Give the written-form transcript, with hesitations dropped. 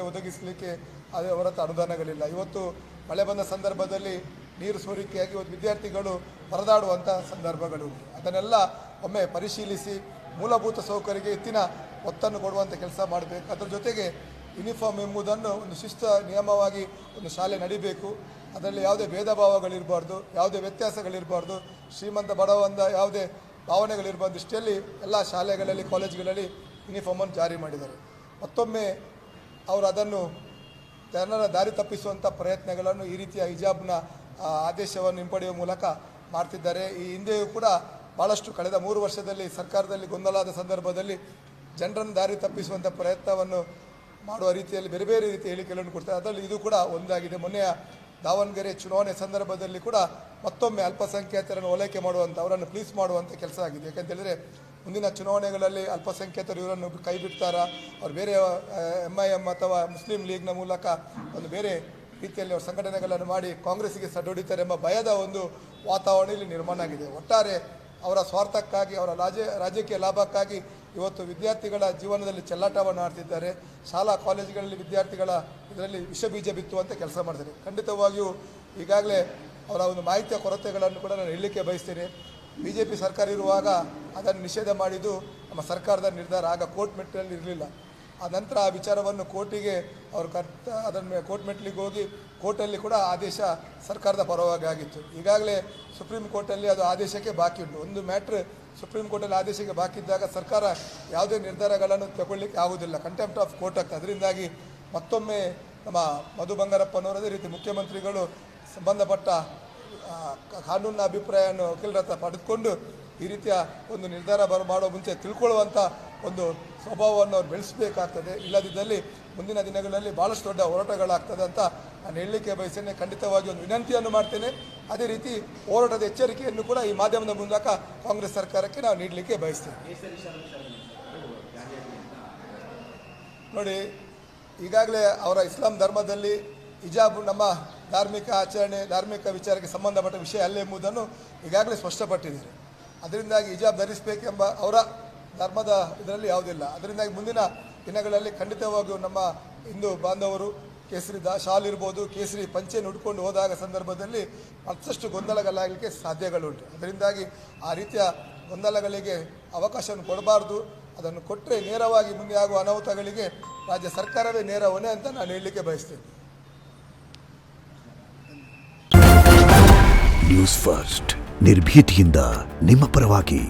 ಒದಗಿಸಲಿಕ್ಕೆ ಅದರ ಹೊರತು ಅನುದಾನಗಳಿಲ್ಲ. ಇವತ್ತು ಮಳೆ ಬಂದ ಸಂದರ್ಭದಲ್ಲಿ ನೀರು ಸೋರಿಕೆಯಾಗಿ ಇವತ್ತು ವಿದ್ಯಾರ್ಥಿಗಳು ಪರದಾಡುವಂಥ ಸಂದರ್ಭಗಳು ಉಂಟು. ಅದನ್ನೆಲ್ಲ ಒಮ್ಮೆ ಪರಿಶೀಲಿಸಿ ಮೂಲಭೂತ ಸೌಕರ್ಯಕ್ಕೆ ಹೆಚ್ಚಿನ ಒತ್ತನ್ನು ಕೊಡುವಂಥ ಕೆಲಸ ಮಾಡಬೇಕು. ಅದರ ಜೊತೆಗೆ ಯೂನಿಫಾರ್ಮ್ ಎಂಬುದನ್ನು ಒಂದು ಶಿಸ್ತ ನಿಯಮವಾಗಿ ಒಂದು ಶಾಲೆ ನಡಿಬೇಕು. ಅದರಲ್ಲಿ ಯಾವುದೇ ಭೇದ ಭಾವಗಳಿರಬಾರ್ದು, ಯಾವುದೇ ವ್ಯತ್ಯಾಸಗಳಿರಬಾರ್ದು, ಶ್ರೀಮಂತ ಬಡವಂತ ಯಾವುದೇ ಭಾವನೆಗಳಿರಬಾರ್ದು. ದೃಷ್ಟಿಯಲ್ಲಿ ಎಲ್ಲ ಶಾಲೆಗಳಲ್ಲಿ ಕಾಲೇಜುಗಳಲ್ಲಿ ಯೂನಿಫಾರ್ಮನ್ನು ಜಾರಿ ಮಾಡಿದ್ದಾರೆ. ಮತ್ತೊಮ್ಮೆ ಅವರು ಅದನ್ನು ಜನರ ದಾರಿ ತಪ್ಪಿಸುವಂಥ ಪ್ರಯತ್ನಗಳನ್ನು ಈ ರೀತಿಯ ಹಿಜಾಬ್ನ ಆದೇಶವನ್ನು ಹಿಂಪಡೆಯುವ ಮೂಲಕ ಮಾಡ್ತಿದ್ದಾರೆ. ಈ ಹಿಂದೆಯೂ ಕೂಡ ಭಾಳಷ್ಟು ಕಳೆದ 3 ವರ್ಷದಲ್ಲಿ ಸರ್ಕಾರದಲ್ಲಿ ಗೊಂದಲಾದ ಸಂದರ್ಭದಲ್ಲಿ ಜನರನ್ನು ದಾರಿ ತಪ್ಪಿಸುವಂಥ ಪ್ರಯತ್ನವನ್ನು ಮಾಡುವ ರೀತಿಯಲ್ಲಿ ಬೇರೆ ಬೇರೆ ರೀತಿಯ ಹೇಳಿಕೆಗಳನ್ನು ಕೊಡ್ತಾರೆ. ಅದರಲ್ಲಿ ಇದು ಕೂಡ ಒಂದಾಗಿದೆ. ಮೊನ್ನೆಯ ದಾವಣಗೆರೆ ಚುನಾವಣೆ ಸಂದರ್ಭದಲ್ಲಿ ಕೂಡ ಮತ್ತೊಮ್ಮೆ ಅಲ್ಪಸಂಖ್ಯಾತರನ್ನು ಓಲೈಕೆ ಮಾಡುವಂಥ, ಅವರನ್ನು ಪ್ಲೀಸ್ ಮಾಡುವಂಥ ಕೆಲಸ ಆಗಿದೆ. ಯಾಕಂತೇಳಿದರೆ ಮುಂದಿನ ಚುನಾವಣೆಗಳಲ್ಲಿ ಅಲ್ಪಸಂಖ್ಯಾತರು ಇವರನ್ನು ಕೈ ಬಿಡ್ತಾರಾ, ಅವ್ರು ಬೇರೆ MIM ಅಥವಾ ಮುಸ್ಲಿಂ ಲೀಗ್ನ ಮೂಲಕ ಒಂದು ಬೇರೆ ರೀತಿಯಲ್ಲಿ ಅವ್ರ ಸಂಘಟನೆಗಳನ್ನು ಮಾಡಿ ಕಾಂಗ್ರೆಸ್ಸಿಗೆ ಸಡ್ಡೊಡಿತಾರೆ ಎಂಬ ಭಯದ ಒಂದು ವಾತಾವರಣ ಇಲ್ಲಿ ನಿರ್ಮಾಣ ಆಗಿದೆ. ಒಟ್ಟಾರೆ ಅವರ ಸ್ವಾರ್ಥಕ್ಕಾಗಿ, ಅವರ ರಾಜಕೀಯ ಲಾಭಕ್ಕಾಗಿ ಇವತ್ತು ವಿದ್ಯಾರ್ಥಿಗಳ ಜೀವನದಲ್ಲಿ ಚೆಲ್ಲಾಟವನ್ನು ಆಡ್ತಿದ್ದಾರೆ. ಶಾಲಾ ಕಾಲೇಜುಗಳಲ್ಲಿ ವಿದ್ಯಾರ್ಥಿಗಳ ಇದರಲ್ಲಿ ವಿಷಬೀಜ ಬಿತ್ತುವಂಥ ಕೆಲಸ ಮಾಡ್ತಾರೆ. ಖಂಡಿತವಾಗಿಯೂ ಈಗಾಗಲೇ ಅವರ ಒಂದು ಮಾಹಿತಿಯ ಕೊರತೆಗಳನ್ನು ಕೂಡ ನಾನು ಹೇಳಲಿಕ್ಕೆ ಬಯಸ್ತೇನೆ. BJP ಸರ್ಕಾರ ಇರುವಾಗ ಅದನ್ನು ನಿಷೇಧ ಮಾಡಿದ್ದು ನಮ್ಮ ಸರ್ಕಾರದ ನಿರ್ಧಾರ. ಆಗ ಕೋರ್ಟ್ ಮೆಟ್ಟಿಲಲ್ಲಿ ಇರಲಿಲ್ಲ. ಆ ನಂತರ ಆ ವಿಚಾರವನ್ನು ಕೋರ್ಟಿಗೆ ಅವರು ಅದನ್ನು ಕೋರ್ಟ್ ಮೆಟ್ಟಿಲಿಗೆ ಹೋಗಿ ಕೋರ್ಟಲ್ಲಿ ಕೂಡ ಆದೇಶ ಸರ್ಕಾರದ ಪರವಾಗಿ ಆಗಿತ್ತು. ಈಗಾಗಲೇ ಸುಪ್ರೀಂ ಕೋರ್ಟಲ್ಲಿ ಅದು ಆದೇಶಕ್ಕೆ ಬಾಕಿ ಉಂಟು. ಒಂದು ಮ್ಯಾಟ್ರ್ ಸುಪ್ರೀಂ ಕೋರ್ಟಲ್ಲಿ ಆದೇಶಕ್ಕೆ ಬಾಕಿ ಇದ್ದಾಗ ಸರ್ಕಾರ ಯಾವುದೇ ನಿರ್ಧಾರಗಳನ್ನು ತಗೊಳ್ಳಿಕ್ಕೆ ಆಗುವುದಿಲ್ಲ, ಕಂಟೆಂಪ್ಟ್ ಆಫ್ ಕೋರ್ಟ್ ಆಗ್ತದೆ. ಅದರಿಂದಾಗಿ ಮತ್ತೊಮ್ಮೆ ನಮ್ಮ ಮಧು ಬಂಗಾರಪ್ಪನವರು ಅದೇ ರೀತಿ ಮುಖ್ಯಮಂತ್ರಿಗಳು ಸಂಬಂಧಪಟ್ಟ ಕಾನೂನಿನ ಅಭಿಪ್ರಾಯವನ್ನು ವಕೀಲರ ಹತ್ರ ಪಡೆದುಕೊಂಡು ಈ ರೀತಿಯ ಒಂದು ನಿರ್ಧಾರ ಮಾಡುವ ಮುಂಚೆ ತಿಳ್ಕೊಳ್ಳುವಂಥ ಒಂದು ಸ್ವಭಾವವನ್ನು ಅವ್ರು ಬೆಳೆಸಬೇಕಾಗ್ತದೆ. ಇಲ್ಲದಿದ್ದಲ್ಲಿ ಮುಂದಿನ ದಿನಗಳಲ್ಲಿ ಭಾಳಷ್ಟು ದೊಡ್ಡ ಹೋರಾಟಗಳಾಗ್ತದೆ ಅಂತ ನಾನು ಹೇಳಲಿಕ್ಕೆ ಬಯಸ್ತೇನೆ. ಖಂಡಿತವಾಗಿ ಒಂದು ವಿನಂತಿಯನ್ನು ಮಾಡ್ತೇನೆ. ಅದೇ ರೀತಿ ಹೋರಾಟದ ಎಚ್ಚರಿಕೆಯನ್ನು ಕೂಡ ಈ ಮಾಧ್ಯಮದ ಮೂಲಕ ಕಾಂಗ್ರೆಸ್ ಸರ್ಕಾರಕ್ಕೆ ನಾವು ನೀಡಲಿಕ್ಕೆ ಬಯಸ್ತೇವೆ. ನೋಡಿ, ಈಗಾಗಲೇ ಅವರ ಇಸ್ಲಾಂ ಧರ್ಮದಲ್ಲಿ ಹಿಜಾಬ್ ನಮ್ಮ ಧಾರ್ಮಿಕ ಆಚರಣೆ, ಧಾರ್ಮಿಕ ವಿಚಾರಕ್ಕೆ ಸಂಬಂಧಪಟ್ಟ ವಿಷಯ ಅಲ್ಲ ಎಂಬುದನ್ನು ಈಗಾಗಲೇ ಸ್ಪಷ್ಟಪಟ್ಟಿದ್ದಾರೆ. ಅದರಿಂದಾಗಿ ಹಿಜಾಬ್ ಧರಿಸಬೇಕೆಂಬ ಅವರ ಧರ್ಮದ ಇದರಲ್ಲಿ ಯಾವುದಿಲ್ಲ. ಅದರಿಂದಾಗಿ ಮುಂದಿನ ದಿನಗಳಲ್ಲಿ ಖಂಡಿತವಾಗಿಯೂ ನಮ್ಮ ಹಿಂದೂ ಬಾಂಧವರು ಕೇಸರಿ ಶಾಲ್ ಇರ್ಬೋದು, ಕೇಸರಿ ಪಂಚೆಯನ್ನು ಉಟ್ಕೊಂಡು ಹೋದಾಗ ಸಂದರ್ಭದಲ್ಲಿ ಮತ್ತಷ್ಟು ಗೊಂದಲಗಳಾಗಲಿಕ್ಕೆ ಸಾಧ್ಯಗಳುಂಟು. ಅದರಿಂದಾಗಿ ಆ ರೀತಿಯ ಗೊಂದಲಗಳಿಗೆ ಅವಕಾಶವನ್ನು ಕೊಡಬಾರ್ದು. ಅದನ್ನು ಕೊಟ್ಟರೆ ನೇರವಾಗಿ ಮುಂದೆ ಆಗುವ ಅನಾಹುತಗಳಿಗೆ ರಾಜ್ಯ ಸರ್ಕಾರವೇ ನೇರ ಹೊಣೆ ಅಂತ ನಾನು ಹೇಳಲಿಕ್ಕೆ ಬಯಸ್ತೇನೆ. ನ್ಯೂಸ್ ಫಸ್ಟ್, ನಿರ್ಭೀತಿಯಿಂದ ನಿಮ್ಮ ಪರವಾಗಿ.